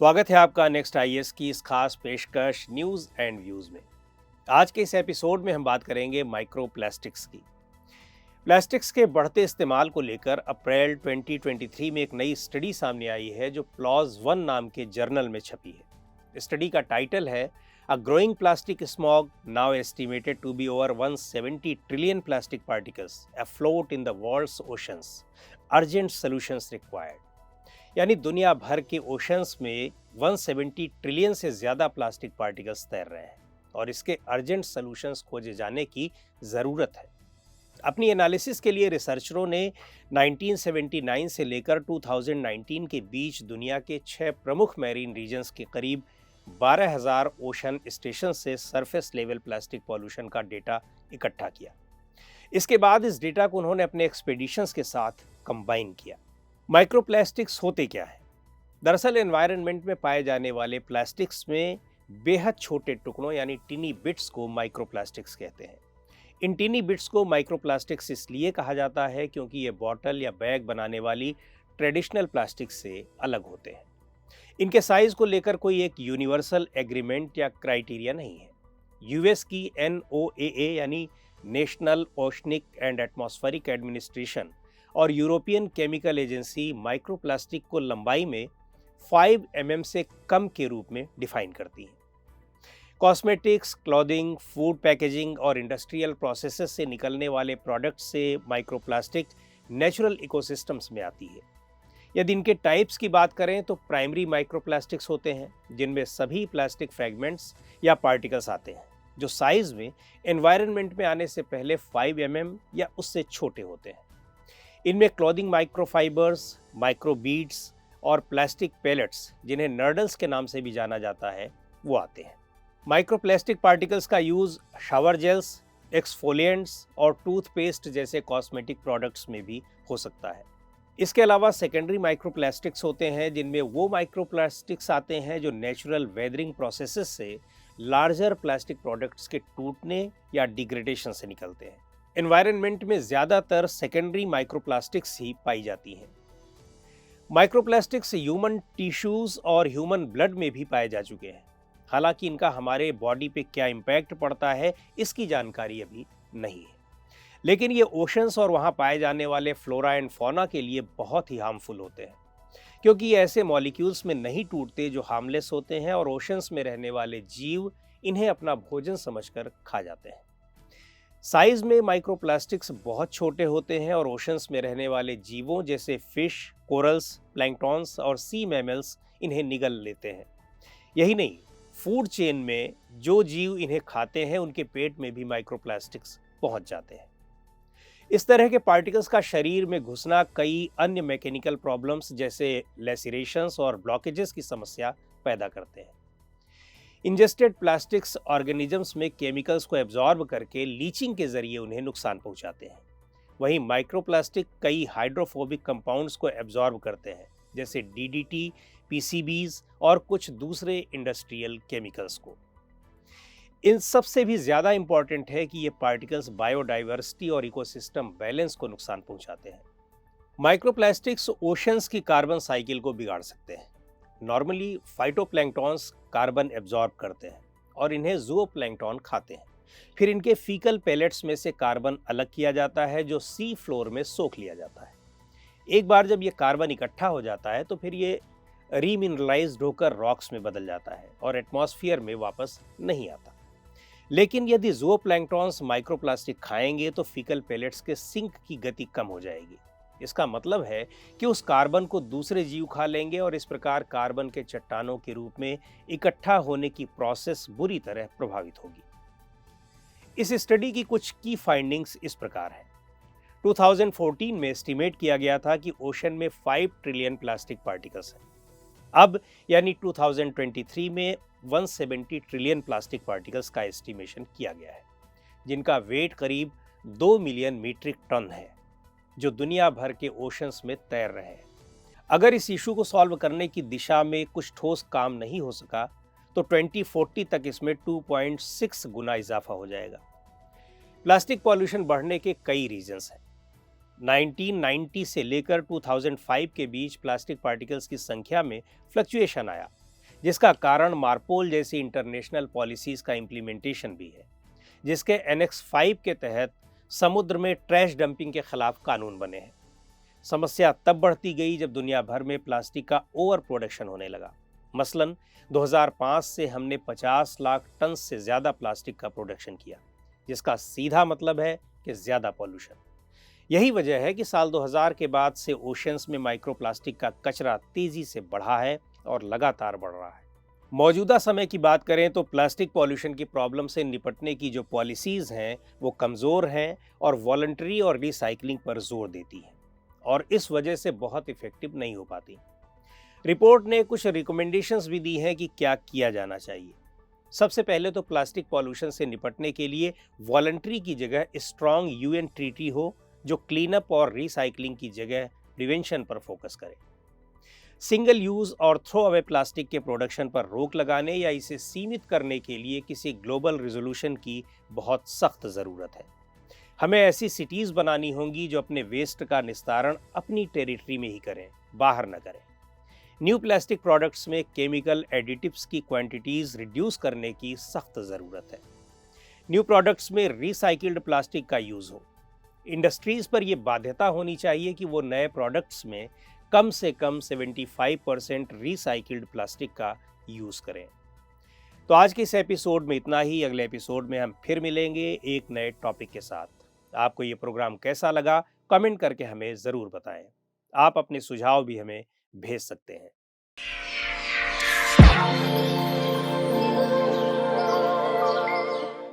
स्वागत है आपका नेक्स्ट आईएएस की इस खास पेशकश न्यूज़ एंड व्यूज़ में। आज के इस एपिसोड में हम बात करेंगे माइक्रो प्लास्टिक्स की। प्लास्टिक्स के बढ़ते इस्तेमाल को लेकर अप्रैल 2023 में एक नई स्टडी सामने आई है जो प्लॉज वन नाम के जर्नल में छपी है। स्टडी का टाइटल है a growing plastic smog now estimated to be over 170 trillion plastic particles afloat in the world's oceans, urgent solutions required. यानी दुनिया भर के ओशंस में 170 ट्रिलियन से ज़्यादा प्लास्टिक पार्टिकल्स तैर रहे हैं और इसके अर्जेंट सॉल्यूशंस खोजे जाने की ज़रूरत है। अपनी एनालिसिस के लिए रिसर्चरों ने 1979 से लेकर 2019 के बीच दुनिया के 6 प्रमुख मैरीन रीजन्स के करीब 12,000 ओशन स्टेशन से सरफेस लेवल प्लास्टिक पॉल्यूशन का डेटा इकट्ठा किया। इसके बाद इस डेटा को उन्होंने अपने एक्सपेडिशंस के साथ कंबाइन किया। माइक्रोप्लास्टिक्स होते क्या है? दरअसल एनवायरनमेंट में पाए जाने वाले प्लास्टिक्स में बेहद छोटे टुकड़ों यानी टिनी बिट्स को माइक्रोप्लास्टिक्स कहते हैं। इन टिनी बिट्स को माइक्रोप्लास्टिक्स इसलिए कहा जाता है क्योंकि ये बॉटल या बैग बनाने वाली ट्रेडिशनल प्लास्टिक से अलग होते हैं। इनके साइज को लेकर कोई एक यूनिवर्सल एग्रीमेंट या क्राइटेरिया नहीं है। यूएस की NOAA यानी national oceanic and atmospheric administration और यूरोपियन केमिकल एजेंसी माइक्रोप्लास्टिक को लंबाई में 5 mm से कम के रूप में डिफाइन करती हैं। कॉस्मेटिक्स, क्लॉथिंग, फूड पैकेजिंग और इंडस्ट्रियल प्रोसेसेस से निकलने वाले प्रोडक्ट्स से माइक्रोप्लास्टिक नेचुरल इकोसिस्टम्स में आती है। यदि इनके टाइप्स की बात करें तो प्राइमरी माइक्रोप्लास्टिक्स होते हैं जिनमें सभी प्लास्टिक फ्रैगमेंट्स या पार्टिकल्स आते हैं जो साइज में एनवायरनमेंट में आने से पहले 5 mm या उससे छोटे होते हैं। इनमें क्लॉथिंग माइक्रोफाइबर्स, माइक्रोबीड्स और प्लास्टिक पेलेट्स जिन्हें नर्डल्स के नाम से भी जाना जाता है वो आते हैं। माइक्रोप्लास्टिक पार्टिकल्स का यूज़ शावर जेल्स, एक्सफोलिएंट्स और टूथपेस्ट जैसे कॉस्मेटिक प्रोडक्ट्स में भी हो सकता है। इसके अलावा सेकेंडरी माइक्रोप्लास्टिक्स होते हैं जिनमें वो माइक्रोप्लास्टिक्स आते हैं जो नेचुरल वेदरिंग प्रोसेसेस से लार्जर प्लास्टिक प्रोडक्ट्स के टूटने या डिग्रेडेशन से निकलते हैं। एनवायरनमेंट में ज़्यादातर सेकेंडरी माइक्रोप्लास्टिक्स ही पाई जाती हैं। माइक्रोप्लास्टिक्स ह्यूमन टिश्यूज़ और ह्यूमन ब्लड में भी पाए जा चुके हैं। हालांकि इनका हमारे बॉडी पे क्या इम्पैक्ट पड़ता है इसकी जानकारी अभी नहीं है, लेकिन ये ओशंस और वहाँ पाए जाने वाले फ्लोरा एंड फौना के लिए बहुत ही हार्मफुल होते हैं क्योंकि ये ऐसे मॉलिक्यूल्स में नहीं टूटते जो हार्मलेस होते हैं और ओशंस में रहने वाले जीव इन्हें अपना भोजन समझकर खा जाते हैं। साइज में माइक्रोप्लास्टिक्स बहुत छोटे होते हैं और ओशंस में रहने वाले जीवों जैसे फिश, कोरल्स, प्लैंक्टॉन्स और सी मैमल्स इन्हें निगल लेते हैं। यही नहीं, फूड चेन में जो जीव इन्हें खाते हैं उनके पेट में भी माइक्रोप्लास्टिक्स पहुंच जाते हैं। इस तरह के पार्टिकल्स का शरीर में घुसना कई अन्य मैकेनिकल प्रॉब्लम्स जैसे लेसिरेशंस और ब्लॉकेजेस की समस्या पैदा करते हैं। इंजेस्टेड प्लास्टिक्स ऑर्गेनिजम्स में केमिकल्स को एब्जॉर्ब करके लीचिंग के जरिए उन्हें नुकसान पहुंचाते हैं। वहीं माइक्रोप्लास्टिक कई हाइड्रोफोबिक कंपाउंड्स को एब्जॉर्ब करते हैं जैसे DDT, PCBs और कुछ दूसरे इंडस्ट्रियल केमिकल्स को। इन सबसे भी ज़्यादा इम्पॉर्टेंट है कि ये पार्टिकल्स बायोडाइवर्सिटी और इकोसिस्टम बैलेंस को नुकसान पहुंचाते हैं। माइक्रोप्लास्टिक्स ओशंस की कार्बन साइकिल को बिगाड़ सकते हैं। नॉर्मली फाइटोप्लैंक्टॉन्स कार्बन एब्जॉर्ब करते हैं और इन्हें ज़ूओप्लैंक्टॉन खाते हैं। फिर इनके फीकल पेलेट्स में से कार्बन अलग किया जाता है जो सी फ्लोर में सोख लिया जाता है। एक बार जब ये कार्बन इकट्ठा हो जाता है तो फिर ये रीमिनरलाइज्ड होकर रॉक्स में बदल जाता है और एटमॉस्फेयर में वापस नहीं आता। लेकिन यदि ज़ूओप्लैंक्टॉन्स माइक्रोप्लास्टिक खाएंगे तो फीकल पेलेट्स के सिंक की गति कम हो जाएगी। इसका मतलब है कि उस कार्बन को दूसरे जीव खा लेंगे और इस प्रकार कार्बन के चट्टानों के रूप में इकट्ठा होने की प्रोसेस बुरी तरह प्रभावित होगी। इस स्टडी की कुछ की फाइंडिंग्स इस प्रकार हैं। 2014 में एस्टिमेट किया गया था कि ओशन में 5 ट्रिलियन प्लास्टिक पार्टिकल्स हैं। अब यानी 2023 में 170 ट्रिलियन प्लास्टिक पार्टिकल्स का एस्टिमेशन किया गया है जिनका वेट करीब 2 मिलियन मीट्रिक टन है जो दुनिया भर के ओशंस में तैर रहे हैं। अगर इस इशू को सॉल्व करने की दिशा में कुछ ठोस काम नहीं हो सका तो 2040 तक इसमें 2.6 गुना इजाफा हो जाएगा। प्लास्टिक पॉल्यूशन बढ़ने के कई रीजंस हैं। 1990 से लेकर 2005 के बीच प्लास्टिक पार्टिकल्स की संख्या में फ्लक्चुएशन आया जिसका कारण मार्पोल जैसी इंटरनेशनल पॉलिसीज का इम्प्लीमेंटेशन भी है, जिसके एनेक्स 5 के तहत समुद्र में ट्रैश डंपिंग के खिलाफ कानून बने हैं। समस्या तब बढ़ती गई जब दुनिया भर में प्लास्टिक का ओवर प्रोडक्शन होने लगा। मसलन 2005 से हमने 50 लाख टन से ज्यादा प्लास्टिक का प्रोडक्शन किया, जिसका सीधा मतलब है कि ज्यादा पॉल्यूशन। यही वजह है कि साल 2000 के बाद से ओशंस में माइक्रोप्लास्टिक का कचरा तेजी से बढ़ा है और लगातार बढ़ रहा है। मौजूदा समय की बात करें तो प्लास्टिक पॉल्यूशन की प्रॉब्लम से निपटने की जो पॉलिसीज हैं वो कमज़ोर हैं और वॉलंटरी और रिसाइकलिंग पर जोर देती हैं, और इस वजह से बहुत इफेक्टिव नहीं हो पाती। रिपोर्ट ने कुछ रिकमेंडेशंस भी दी हैं कि क्या किया जाना चाहिए। सबसे पहले तो प्लास्टिक पॉल्यूशन से निपटने के लिए वॉलंटरी की जगह स्ट्रॉन्ग यूएन ट्रीटी हो जो क्लीन अप और रिसाइकलिंग की जगह प्रिवेंशन पर फोकस करे। सिंगल यूज और थ्रो अवे प्लास्टिक के प्रोडक्शन पर रोक लगाने या इसे सीमित करने के लिए किसी ग्लोबल रिजोल्यूशन की बहुत सख्त ज़रूरत है। हमें ऐसी सिटीज़ बनानी होंगी जो अपने वेस्ट का निस्तारण अपनी टेरिटरी में ही करें, बाहर न करें। न्यू प्लास्टिक प्रोडक्ट्स में केमिकल एडिटिव्स की क्वांटिटीज़ रिड्यूस करने की सख्त ज़रूरत है। न्यू प्रोडक्ट्स में रिसाइकिल्ड प्लास्टिक का यूज़ हो। इंडस्ट्रीज़ पर यह बाध्यता होनी चाहिए कि वो नए प्रोडक्ट्स में कम से कम 75% रिसाइकिल्ड प्लास्टिक का यूज़ करें। तो आज के इस एपिसोड में इतना ही। अगले एपिसोड में हम फिर मिलेंगे एक नए टॉपिक के साथ। आपको ये प्रोग्राम कैसा लगा, कमेंट करके हमें ज़रूर बताएं। आप अपने सुझाव भी हमें भेज सकते हैं।